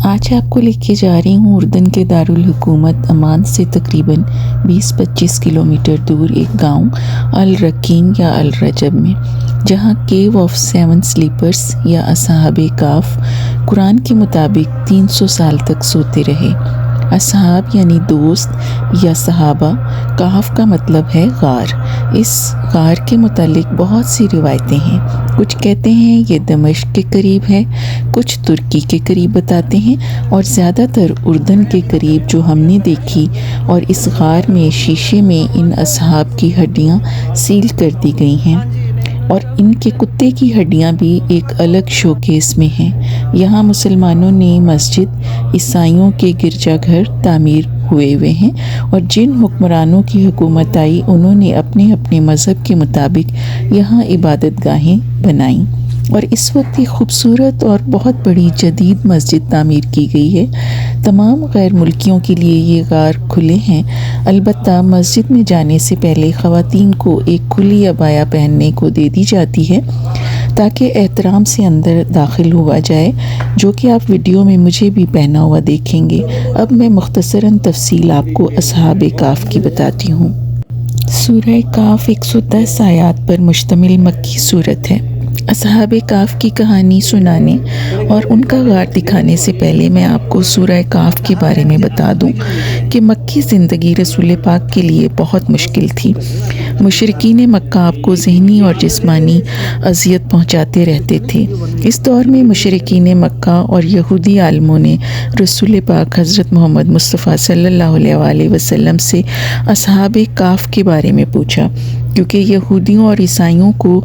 آج آپ کو لے کے جا رہی ہوں اردن کے دارالحکومت عمان سے تقریباً 20-25 کلومیٹر دور ایک گاؤں الرکین یا الرجب میں، جہاں کیو آف 7 سلیپرز یا اصحاب کہف قرآن کے مطابق 300 سال تک سوتے رہے۔ اصحاب یعنی دوست یا صحابہ، کہف کا مطلب ہے غار۔ اس غار کے متعلق بہت سی روایتیں ہیں۔ کچھ کہتے ہیں یہ دمشق کے قریب ہے، کچھ ترکی کے قریب بتاتے ہیں، اور زیادہ تر اردن کے قریب جو ہم نے دیکھی۔ اور اس غار میں شیشے میں ان اصحاب کی ہڈیاں سیل کر دی گئی ہیں، اور ان کے کتے کی ہڈیاں بھی ایک الگ شوکیس میں ہیں۔ یہاں مسلمانوں نے مسجد، عیسائیوں کے گرجا گھر تعمیر ہوئے ہیں، اور جن حکمرانوں کی حکومت آئی انہوں نے اپنے اپنے مذہب کے مطابق یہاں عبادت گاہیں بنائیں، اور اس وقت ایک خوبصورت اور بہت بڑی جدید مسجد تعمیر کی گئی ہے۔ تمام غیر ملکیوں کے لیے یہ غار کھلے ہیں، البتہ مسجد میں جانے سے پہلے خواتین کو ایک کھلی عبایا پہننے کو دے دی جاتی ہے تاکہ احترام سے اندر داخل ہوا جائے، جو کہ آپ ویڈیو میں مجھے بھی پہنا ہوا دیکھیں گے۔ اب میں مختصراً تفصیل آپ کو اصحاب کہف کی بتاتی ہوں۔ سورہ کہف 110 آیات پر مشتمل مکی سورت ہے۔ اصحاب کہف کی کہانی سنانے اور ان کا غار دکھانے سے پہلے میں آپ کو سورہ کہف کے بارے میں بتا دوں کہ مکی زندگی رسول پاک کے لیے بہت مشکل تھی۔ مشرکین مکہ آپ کو ذہنی اور جسمانی اذیت پہنچاتے رہتے تھے۔ اس دور میں مشرکین مکہ اور یہودی عالموں نے رسول پاک حضرت محمد مصطفیٰ صلی اللہ علیہ وآلہ وسلم سے اصحاب کہف کے بارے میں پوچھا، کیونکہ یہودیوں اور عیسائیوں کو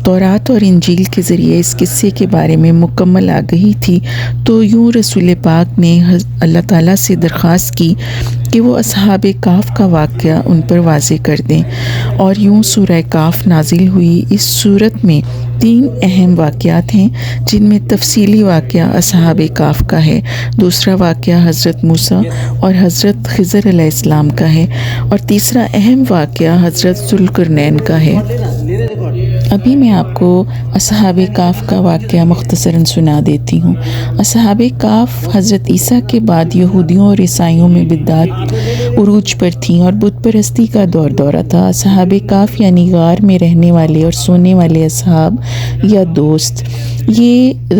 تورات اور انجیل کے ذریعے اس قصے کے بارے میں مکمل آگہی تھی۔ تو یوں رسول پاک نے اللہ تعالیٰ سے درخواست کی کہ وہ اصحاب کہف کا واقعہ ان پر واضح کر دیں، اور یوں سورہ کہف نازل ہوئی۔ اس سورت میں 3 اہم واقعات ہیں، جن میں تفصیلی واقعہ اصحاب کہف کا ہے، دوسرا واقعہ حضرت موسیٰ اور حضرت خضر علیہ السلام کا ہے، اور تیسرا اہم واقعہ حضرت ذوالقرنین کا ہے۔ ابھی میں آپ کو اصحاب کہف کا واقعہ مختصراً سنا دیتی ہوں۔ اصحاب کہف حضرت عیسیٰ کے بعد یہودیوں اور عیسائیوں میں بدعت عروج پر تھیں اور بت پرستی کا دورہ تھا۔ اصحاب کہف یعنی غار میں رہنے والے اور سونے والے اصحاب یا دوست۔ یہ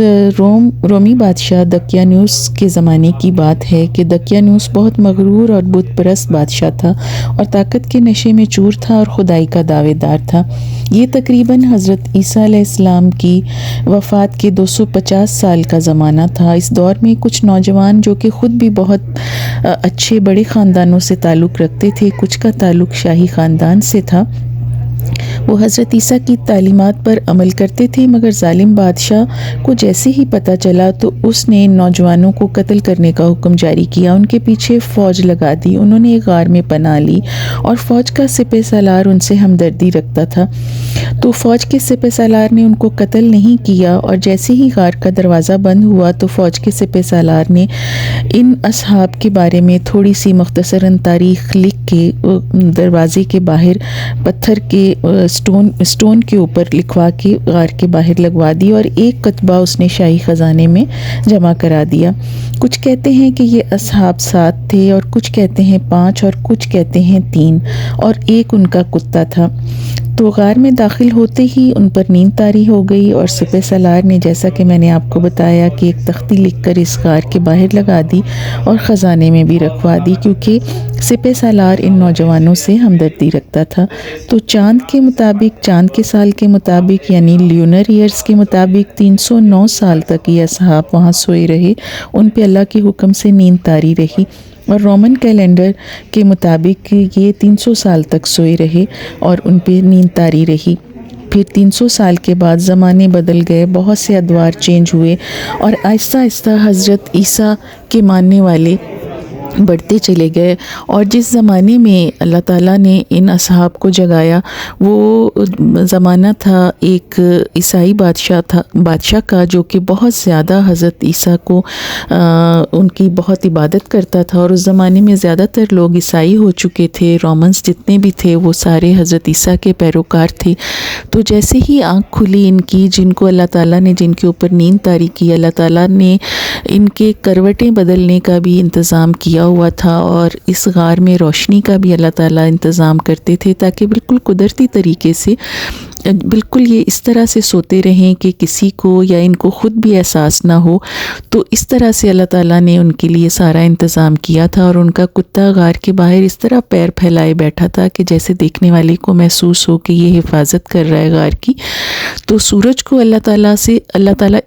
رومی بادشاہ دقیانوس کے زمانے کی بات ہے کہ دقیانوس بہت مغرور اور بت پرست بادشاہ تھا، اور طاقت کے نشے میں چور تھا اور خدائی کا دعوے دار تھا۔ یہ تقریباً حضرت عیسیٰ علیہ السلام کی وفات کے 250 سال کا زمانہ تھا۔ اس دور میں کچھ نوجوان جو کہ خود بھی بہت اچھے بڑے خاندانوں سے تعلق رکھتے تھے، کچھ کا تعلق شاہی خاندان سے تھا، وہ حضرت عیسیٰ کی تعلیمات پر عمل کرتے تھے، مگر ظالم بادشاہ کو جیسے ہی پتہ چلا تو اس نے ان نوجوانوں کو قتل کرنے کا حکم جاری کیا۔ ان کے پیچھے فوج لگا دی، انہوں نے ایک غار میں پناہ لی، اور فوج کا سپہ سالار ان سے ہمدردی رکھتا تھا، تو فوج کے سپہ سالار نے ان کو قتل نہیں کیا۔ اور جیسے ہی غار کا دروازہ بند ہوا تو فوج کے سپہ سالار نے ان اصحاب کے بارے میں تھوڑی سی مختصراً تاریخ لکھ کے دروازے کے باہر پتھر کے اسٹون کے اوپر لکھوا کے غار کے باہر لگوا دی، اور ایک کتبہ اس نے شاہی خزانے میں جمع کرا دیا۔ کچھ کہتے ہیں کہ یہ اصحاب 7 تھے، اور کچھ کہتے ہیں 5، اور کچھ کہتے ہیں 3، اور ایک ان کا کتا تھا۔ تو غار میں داخل ہوتے ہی ان پر نیند طاری ہو گئی، اور سپہ سالار نے جیسا کہ میں نے آپ کو بتایا کہ ایک تختی لکھ کر اس غار کے باہر لگا دی اور خزانے میں بھی رکھوا دی، کیونکہ سپہ سالار ان نوجوانوں سے ہمدردی رکھتا تھا۔ تو چاند کے سال کے مطابق یعنی لیونر ایئرز کے مطابق 309 سال تک یہ اصحاب وہاں سوئے رہے، ان پہ اللہ کے حکم سے نیند طاری رہی، اور رومن کیلنڈر کے مطابق یہ 300 سال تک سوئے رہے اور ان پہ نیند طاری رہی۔ پھر 300 سال کے بعد زمانے بدل گئے، بہت سے ادوار چینج ہوئے، اور آہستہ آہستہ حضرت عیسیٰ کے ماننے والے بڑھتے چلے گئے، اور جس زمانے میں اللہ تعالیٰ نے ان اصحاب کو جگایا وہ زمانہ تھا ایک عیسائی بادشاہ کا، جو کہ بہت زیادہ حضرت عیسیٰ کو ان کی بہت عبادت کرتا تھا، اور اس زمانے میں زیادہ تر لوگ عیسائی ہو چکے تھے، رومنس جتنے بھی تھے وہ سارے حضرت عیسیٰ کے پیروکار تھے۔ تو جیسے ہی آنکھ کھلی ان کی، جن کو اللہ تعالیٰ نے، جن کے اوپر نیند طاری کی، اللہ تعالیٰ نے ان کے کروٹیں بدلنے کا بھی انتظام کیا ہوا تھا، اور اس غار میں روشنی کا بھی اللہ تعالیٰ انتظام کرتے تھے، تاکہ بالکل قدرتی طریقے سے بالکل یہ اس طرح سے سوتے رہیں کہ کسی کو یا ان کو خود بھی احساس نہ ہو۔ تو اس طرح سے اللہ تعالیٰ نے ان کے لیے سارا انتظام کیا تھا، اور ان کا کتا غار کے باہر اس طرح پیر پھیلائے بیٹھا تھا کہ جیسے دیکھنے والے کو محسوس ہو کہ یہ حفاظت کر رہا ہے غار کی۔ تو سورج کو اللہ تعالیٰ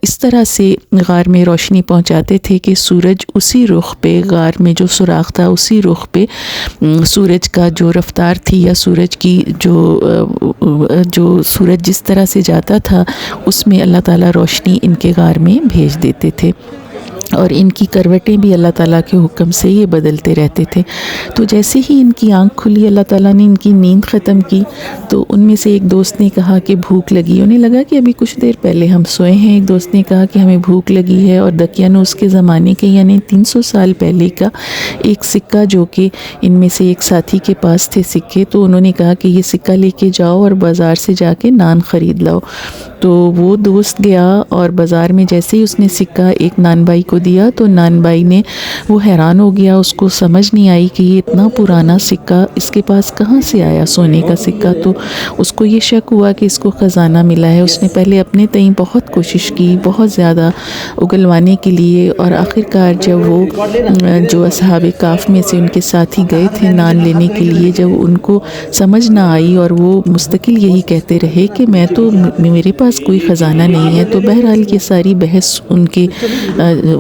اس طرح سے غار میں روشنی پہنچاتے تھے کہ سورج اسی رخ پہ، غار میں جو سوراخ تھا اسی رخ پہ سورج کا جو رفتار تھی، یا سورج کی جو سورج جس طرح سے جاتا تھا اس میں اللہ تعالیٰ روشنی ان کے غار میں بھیج دیتے تھے، اور ان کی کروٹیں بھی اللہ تعالیٰ کے حکم سے یہ بدلتے رہتے تھے۔ تو جیسے ہی ان کی آنکھ کھلی، اللہ تعالیٰ نے ان کی نیند ختم کی، تو ان میں سے ایک دوست نے کہا کہ بھوک لگی، انہیں لگا کہ ابھی کچھ دیر پہلے ہم سوئے ہیں۔ ایک دوست نے کہا کہ ہمیں بھوک لگی ہے، اور دقیانوس کے زمانے کے یعنی 300 سال پہلے کا ایک سکہ جو کہ ان میں سے ایک ساتھی کے پاس تھے سکے، تو انہوں نے کہا کہ یہ سکہ لے کے جاؤ اور بازار سے جا کے نان خرید لاؤ۔ تو وہ دوست گیا، اور بازار میں جیسے ہی اس نے سکہ ایک نان بائی کو دیا تو نان بائی نے، وہ حیران ہو گیا، اس کو سمجھ نہیں آئی کہ یہ اتنا پرانا سکہ اس کے پاس کہاں سے آیا، سونے کا سکہ۔ تو اس کو یہ شک ہوا کہ اس کو خزانہ ملا ہے۔ اس نے پہلے اپنے تئیں بہت کوشش کی، بہت زیادہ اگلوانے کے لیے، اور آخر کار جب وہ جو اصحاب کہف میں سے ان کے ساتھی گئے تھے نان لینے کے لیے، جب ان کو سمجھ نہ آئی اور وہ مستقل یہی کہتے رہے کہ میرے پاس کوئی خزانہ نہیں ہے، تو بہرحال یہ ساری بحث ان کے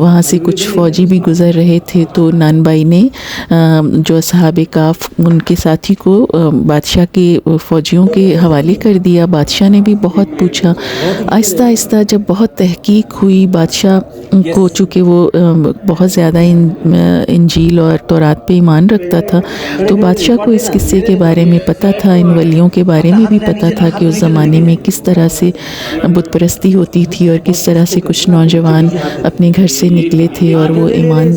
وہاں سے کچھ فوجی بھی گزر رہے تھے، تو نان بائی نے جو اصحاب کہف ان کے ساتھی کو بادشاہ کے فوجیوں کے حوالے کر دیا۔ بادشاہ نے بھی بہت پوچھا، آہستہ آہستہ جب بہت تحقیق ہوئی، بادشاہ کو چونکہ وہ بہت زیادہ انجیل اور تورات پہ ایمان رکھتا تھا، تو بادشاہ کو اس قصے کے بارے میں پتہ تھا، ان ولیوں کے بارے میں بھی پتہ تھا کہ اس زمانے میں کس طرح سے بت پرستی ہوتی تھی، اور کس طرح سے کچھ نوجوان اپنے گھر سے نکلے تھے اور وہ ایمان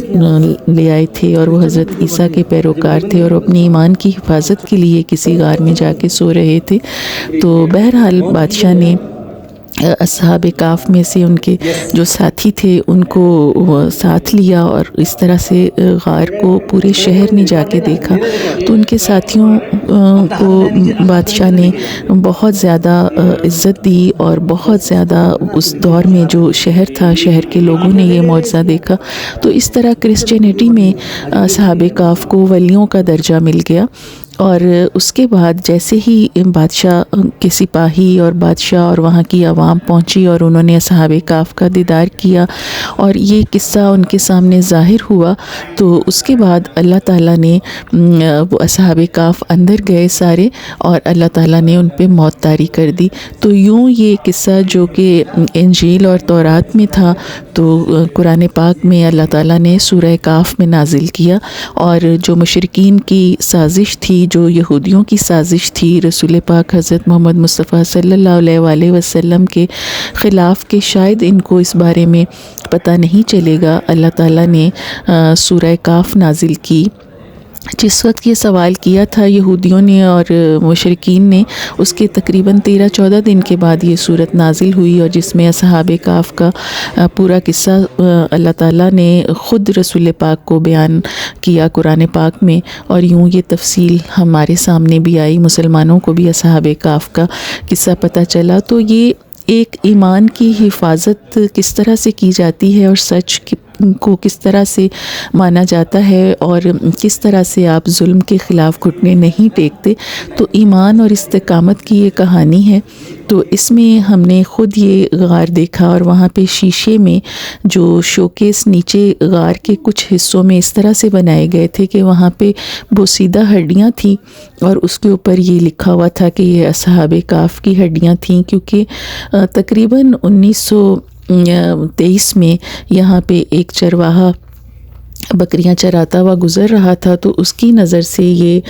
لے آئے تھے، اور وہ حضرت عیسیٰ کے پیروکار تھے، اور اپنی ایمان کی حفاظت کے لیے کسی غار میں جا کے سو رہے تھے۔ تو بہرحال بادشاہ نے اصحاب کہف میں سے ان کے جو ساتھی تھے ان کو ساتھ لیا، اور اس طرح سے غار کو پورے شہر میں جا کے دیکھا، تو ان کے ساتھیوں کو بادشاہ نے بہت زیادہ عزت دی، اور بہت زیادہ اس دور میں جو شہر تھا، شہر کے لوگوں نے یہ معجزہ دیکھا۔ تو اس طرح کرسچینٹی میں اصحاب کہف کو ولیوں کا درجہ مل گیا۔ اور اس کے بعد جیسے ہی بادشاہ کے سپاہی اور بادشاہ اور وہاں کی عوام پہنچی، اور انہوں نے اصحاب کہف کا دیدار کیا، اور یہ قصہ ان کے سامنے ظاہر ہوا، تو اس کے بعد اللہ تعالیٰ نے وہ اصحاب کہف اندر گئے سارے، اور اللہ تعالیٰ نے ان پہ موت طاری کر دی۔ تو یوں یہ قصہ جو کہ انجیل اور تورات میں تھا، تو قرآن پاک میں اللہ تعالیٰ نے سورہ کہف میں نازل کیا، اور جو مشرکین کی سازش تھی، جو یہودیوں کی سازش تھی رسول پاک حضرت محمد مصطفیٰ صلی اللہ علیہ وآلہ وسلم کے خلاف، کہ شاید ان کو اس بارے میں پتہ نہیں چلے گا، اللہ تعالیٰ نے سورہ کہف نازل کی۔ جس وقت یہ سوال کیا تھا یہودیوں نے اور مشرکین نے، اس کے تقریباً 13-14 دن کے بعد یہ صورت نازل ہوئی، اور جس میں اصحاب کہف کا پورا قصہ اللہ تعالیٰ نے خود رسول پاک کو بیان کیا قرآن پاک میں، اور یوں یہ تفصیل ہمارے سامنے بھی آئی، مسلمانوں کو بھی اصحاب کہف کا قصہ پتہ چلا۔ تو یہ ایک ایمان کی حفاظت کس طرح سے کی جاتی ہے، اور سچ کو کس طرح سے مانا جاتا ہے، اور کس طرح سے آپ ظلم کے خلاف گھٹنے نہیں ٹیکتے، تو ایمان اور استقامت کی یہ کہانی ہے۔ تو اس میں ہم نے خود یہ غار دیکھا، اور وہاں پہ شیشے میں جو شوکیس نیچے غار کے کچھ حصوں میں اس طرح سے بنائے گئے تھے کہ وہاں پہ بوسیدہ ہڈیاں تھیں، اور اس کے اوپر یہ لکھا ہوا تھا کہ یہ اصحاب کہف کی ہڈیاں تھیں، کیونکہ تقریباً 1923 میں یہاں پہ ایک چرواہا بکریاں چراتا ہوا گزر رہا تھا تو اس کی نظر سے یہ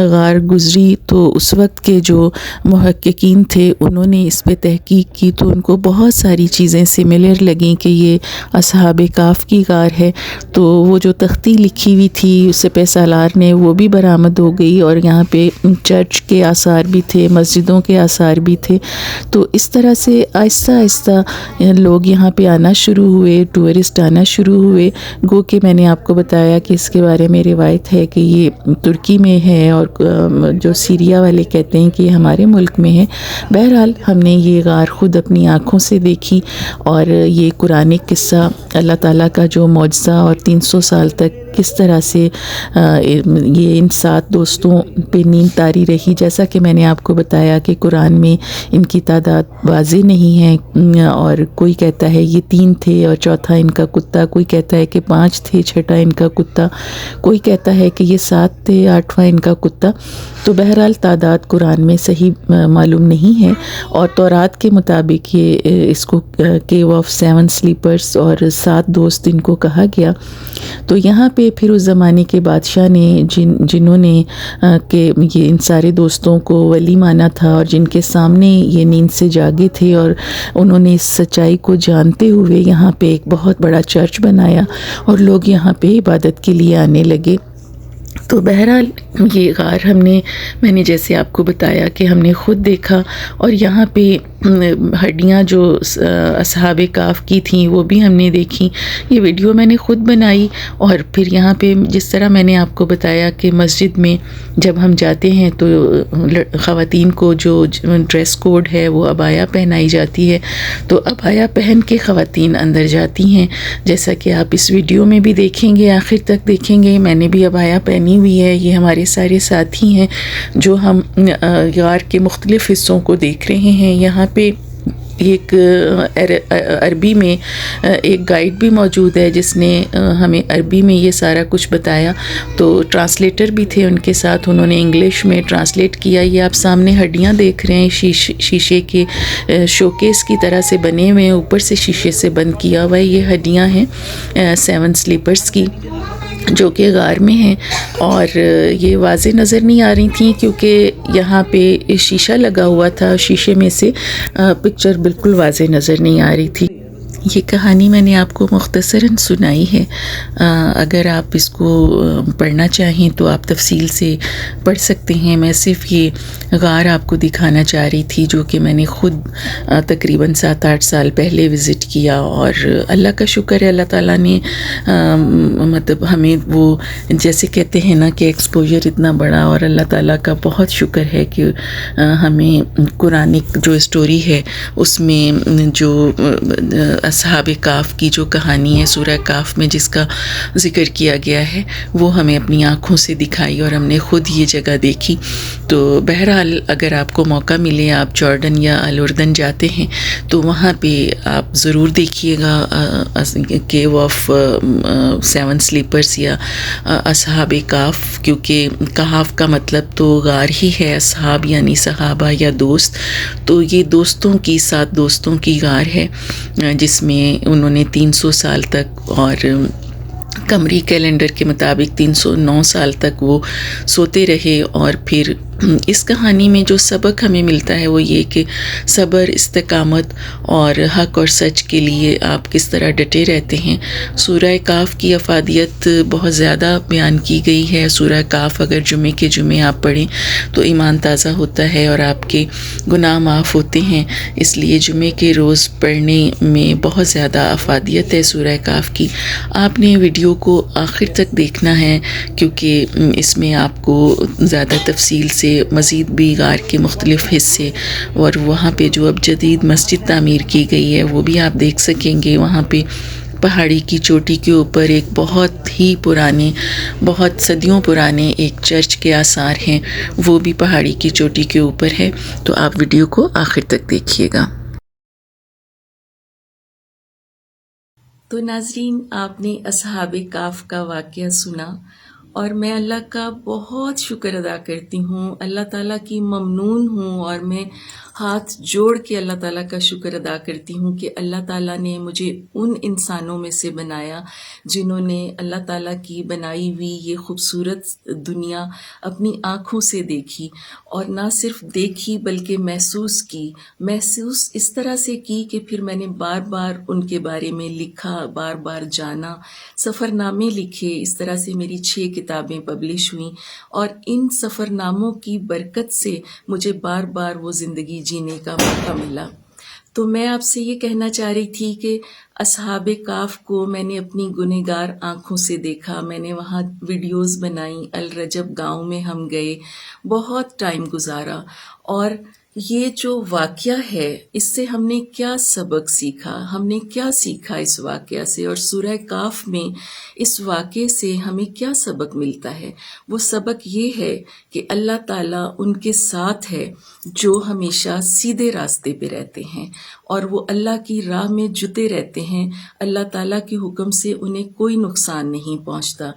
غار گزری، تو اس وقت کے جو محققین تھے انہوں نے اس پہ تحقیق کی تو ان کو بہت ساری چیزیں سملر لگیں کہ یہ اصحاب کہف کی غار ہے۔ تو وہ جو تختی لکھی ہوئی تھی سپہ سالار نے وہ بھی برآمد ہو گئی، اور یہاں پہ چرچ کے آثار بھی تھے، مسجدوں کے آثار بھی تھے۔ تو اس طرح سے آہستہ آہستہ لوگ یہاں پہ آنا شروع ہوئے، ٹورسٹ آنا شروع ہوئے۔ گو کہ میں نے آپ کو بتایا کہ اس کے بارے میں روایت ہے کہ یہ ترکی میں ہے، اور جو سیریا والے کہتے ہیں کہ یہ ہمارے ملک میں ہے۔ بہرحال ہم نے یہ غار خود اپنی آنکھوں سے دیکھی، اور یہ قرآن قصہ اللہ تعالیٰ کا جو معجزہ، اور 300 سال تک کس طرح سے یہ ان 7 دوستوں پہ نیند طاری رہی۔ جیسا کہ میں نے آپ کو بتایا کہ قرآن میں ان کی تعداد واضح نہیں ہے، اور کوئی کہتا ہے یہ 3 تھے اور چوتھا ان کا کتا، کوئی کہتا ہے کہ 5 تھے چھٹا ان کا کتا، کوئی کہتا ہے کہ یہ 7 تھے 8واں ان کا کتا۔ تو بہرحال تعداد قرآن میں صحیح معلوم نہیں ہے، اور تورات کے مطابق یہ اس کو کیو آف 7 سلیپرز اور 7 دوست ان کو کہا گیا۔ تو یہاں پہ پھر اس زمانے کے بادشاہ نے جنہوں نے کہ یہ ان سارے دوستوں کو ولی مانا تھا، اور جن کے سامنے یہ نیند سے جاگے تھے، اور انہوں نے اس سچائی کو جانتے ہوئے یہاں پہ ایک بہت بڑا چرچ بنایا، اور لوگ یہاں پہ عبادت کے لیے آنے لگے۔ تو بہرحال یہ غار میں نے جیسے آپ کو بتایا کہ ہم نے خود دیکھا، اور یہاں پہ ہڈیاں جو اصحاب کہف کی تھیں وہ بھی ہم نے دیکھی۔ یہ ویڈیو میں نے خود بنائی، اور پھر یہاں پہ جس طرح میں نے آپ کو بتایا کہ مسجد میں جب ہم جاتے ہیں تو خواتین کو جو ڈریس کوڈ ہے وہ عبایا پہنائی جاتی ہے، تو عبایا پہن کے خواتین اندر جاتی ہیں، جیسا کہ آپ اس ویڈیو میں بھی دیکھیں گے، آخر تک دیکھیں گے۔ میں نے بھی عبایا پہنی ہوئی ہے، یہ ہمارے سارے ساتھی ہیں جو ہم غار کے مختلف حصوں کو دیکھ رہے ہیں۔ یہاں پہ ایک عربی میں ایک گائیڈ بھی موجود ہے جس نے ہمیں عربی میں یہ سارا کچھ بتایا، تو ٹرانسلیٹر بھی تھے ان کے ساتھ، انہوں نے انگلش میں ٹرانسلیٹ کیا۔ یہ آپ سامنے ہڈیاں دیکھ رہے ہیں، شیشے کے شوکیس کی طرح سے بنے ہوئے ہیں، اوپر سے شیشے سے بند کیا ہوا ہے۔ یہ ہڈیاں ہیں 7 سلیپرز کی جو کہ غار میں ہیں، اور یہ واضح نظر نہیں آ رہی تھیں کیونکہ یہاں پہ شیشہ لگا ہوا تھا، شیشے میں سے پکچر بالکل واضح نظر نہیں آ رہی تھی۔ یہ کہانی میں نے آپ کو مختصراً سنائی ہے، اگر آپ اس کو پڑھنا چاہیں تو آپ تفصیل سے پڑھ سکتے ہیں۔ میں صرف یہ غار آپ کو دکھانا چاہ رہی تھی جو کہ میں نے خود تقریباً 7-8 سال پہلے وزٹ کیا، اور اللہ کا شکر ہے اللہ تعالیٰ نے مطلب ہمیں وہ جیسے کہتے ہیں نا کہ ایکسپوجر اتنا بڑا، اور اللہ تعالیٰ کا بہت شکر ہے کہ ہمیں قرآنک جو اسٹوری ہے اس میں جو اصحاب کہف کی جو کہانی ہے سورہ کہف میں جس کا ذکر کیا گیا ہے وہ ہمیں اپنی آنکھوں سے دکھائی، اور ہم نے خود یہ جگہ دیکھی۔ تو بہرحال اگر آپ کو موقع ملے، آپ جارڈن یا الاردن جاتے ہیں تو وہاں پہ آپ ضرور دیکھیے گا کیو آف 7 سلیپرز یا اصحاب کہف، کیونکہ کہف کا مطلب تو غار ہی ہے، اصحاب یعنی صحابہ یا دوست، تو یہ دوستوں کی 7 دوستوں کی غار ہے جس میں انہوں نے 300 سال تک، اور قمری کیلنڈر کے مطابق 309 سال تک وہ سوتے رہے۔ اور پھر اس کہانی میں جو سبق ہمیں ملتا ہے وہ یہ کہ صبر، استقامت اور حق اور سچ کے لیے آپ کس طرح ڈٹے رہتے ہیں۔ سورہ کہف کی افادیت بہت زیادہ بیان کی گئی ہے۔ سورہ کہف اگر جمعے کے جمعے آپ پڑھیں تو ایمان تازہ ہوتا ہے اور آپ کے گناہ معاف ہوتے ہیں، اس لیے جمعے کے روز پڑھنے میں بہت زیادہ افادیت ہے سورہ کہف کی۔ آپ نے ویڈیو کو آخر تک دیکھنا ہے کیونکہ اس میں آپ کو زیادہ تفصیل سے مزید بھی غار کے مختلف حصے اور وہاں پہ جو اب جدید مسجد تعمیر کی گئی ہے وہ بھی آپ دیکھ سکیں گے۔ وہاں پہ پہاڑی کی چوٹی کے اوپر ایک بہت ہی پرانے، بہت صدیوں پرانے ایک چرچ کے آثار ہیں، وہ بھی پہاڑی کی چوٹی کے اوپر ہے۔ تو آپ ویڈیو کو آخر تک دیکھیے گا۔ تو ناظرین، آپ نے اصحاب کہف کا واقعہ سنا، اور میں اللہ کا بہت شکر ادا کرتی ہوں، اللہ تعالیٰ کی ممنون ہوں، اور میں ہاتھ جوڑ کے اللہ تعالیٰ کا شکر ادا کرتی ہوں کہ اللہ تعالیٰ نے مجھے ان انسانوں میں سے بنایا جنہوں نے اللہ تعالیٰ کی بنائی ہوئی یہ خوبصورت دنیا اپنی آنکھوں سے دیکھی، اور نہ صرف دیکھی بلکہ محسوس اس طرح سے کی کہ پھر میں نے بار بار ان کے بارے میں لکھا، بار بار جانا، سفر نامے لکھے. اس طرح سے میری 6 کتابیں پبلش ہوئیں، اور ان سفر ناموں کی برکت سے مجھے بار بار وہ زندگی جینے کا موقع ملا. تو میں آپ سے یہ کہنا چاہ رہی تھی کہ اصحاب کاف کو میں نے اپنی گنہگار آنکھوں سے دیکھا. میں نے وہاں ویڈیوز بنائی، الرجب گاؤں میں ہم گئے، بہت ٹائم گزارا، اور یہ جو واقعہ ہے اس سے ہم نے کیا سبق سیکھا، ہم نے کیا سیکھا اس واقعہ سے، اور سورہ کاف میں اس واقعے سے ہمیں کیا سبق ملتا ہے. وہ سبق یہ ہے کہ اللہ تعالیٰ ان کے ساتھ ہے جو ہمیشہ سیدھے راستے پہ رہتے ہیں، اور وہ اللہ کی راہ میں جتے رہتے ہیں. اللہ تعالیٰ کے حکم سے انہیں کوئی نقصان نہیں پہنچتا.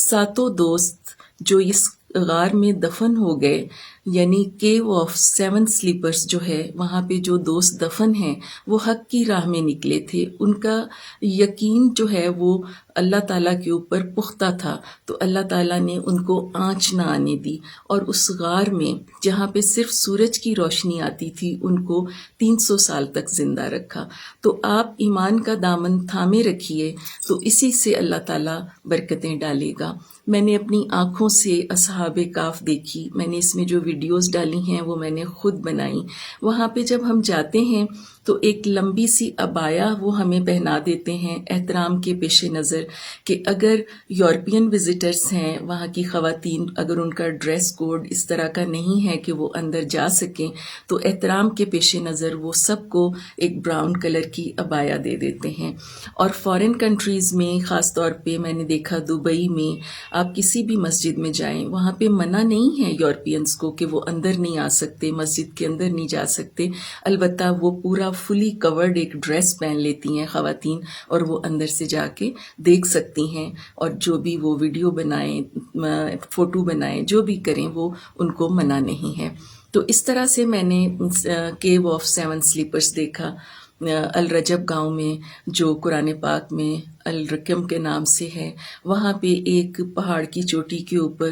7 دوست جو اس غار میں دفن ہو گئے، یعنی کیو آف 7 سلیپرز جو ہے، وہاں پہ جو دوست دفن ہیں وہ حق کی راہ میں نکلے تھے. ان کا یقین جو ہے وہ اللہ تعالیٰ کے اوپر پختہ تھا، تو اللہ تعالیٰ نے ان کو آنچ نہ آنے دی، اور اس غار میں جہاں پہ صرف سورج کی روشنی آتی تھی ان کو 300 سال تک زندہ رکھا. تو آپ ایمان کا دامن تھامے رکھیے تو اسی سے اللہ تعالیٰ برکتیں ڈالے گا. میں نے اپنی آنکھوں سے اصحاب کاف دیکھی، میں نے اس میں جو ویڈیوز ڈالی ہیں وہ میں نے خود بنائی. وہاں پہ جب ہم جاتے ہیں تو ایک لمبی سی عبایا وہ ہمیں پہنا دیتے ہیں احترام کے پیش نظر، کہ اگر یورپین وزٹرز ہیں، وہاں کی خواتین، اگر ان کا ڈریس کوڈ اس طرح کا نہیں ہے کہ وہ اندر جا سکیں، تو احترام کے پیش نظر وہ سب کو ایک براؤن کلر کی عبایا دے دیتے ہیں. اور فارن کنٹریز میں، خاص طور پہ میں نے دیکھا دبئی میں، آپ کسی بھی مسجد میں جائیں وہاں پہ منع نہیں ہے یورپینز کو کہ وہ اندر نہیں آ سکتے، مسجد کے اندر نہیں جا سکتے. البتہ وہ پورا فلی کورڈ ایک ڈریس پہن لیتی ہیں خواتین، اور وہ اندر سے جا کے دیکھ سکتی ہیں، اور جو بھی وہ ویڈیو بنائیں، فوٹو بنائیں، جو بھی کریں وہ ان کو منع نہیں ہے. تو اس طرح سے میں نے کیو آف 7 سلیپرز دیکھا الرجب گاؤں میں، جو قرآن پاک میں الرقم کے نام سے ہے. وہاں پہ ایک پہاڑ کی چوٹی کے اوپر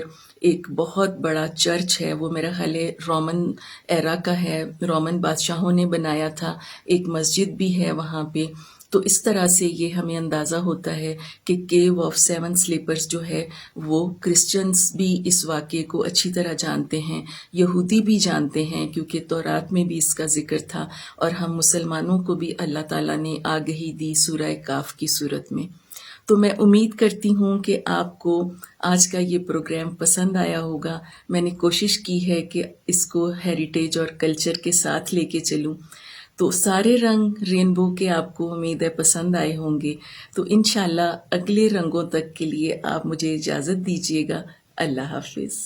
ایک بہت بڑا چرچ ہے، وہ میرا خیال ہے رومن ایرا کا ہے، رومن بادشاہوں نے بنایا تھا. ایک مسجد بھی ہے وہاں پہ. تو اس طرح سے یہ ہمیں اندازہ ہوتا ہے کہ کیو آف 7 سلیپرز جو ہے وہ کرسچنز بھی اس واقعے کو اچھی طرح جانتے ہیں، یہودی بھی جانتے ہیں کیونکہ تورات میں بھی اس کا ذکر تھا، اور ہم مسلمانوں کو بھی اللہ تعالیٰ نے آگہی دی سورہ کاف کی صورت میں. تو میں امید کرتی ہوں کہ آپ کو آج کا یہ پروگرام پسند آیا ہوگا. میں نے کوشش کی ہے کہ اس کو ہیریٹیج اور کلچر کے ساتھ لے کے چلوں. تو سارے رنگ رینبو کے آپ کو امید ہے پسند آئے ہوں گے. تو انشاءاللہ اگلے رنگوں تک کے لیے آپ مجھے اجازت دیجیے گا. اللہ حافظ.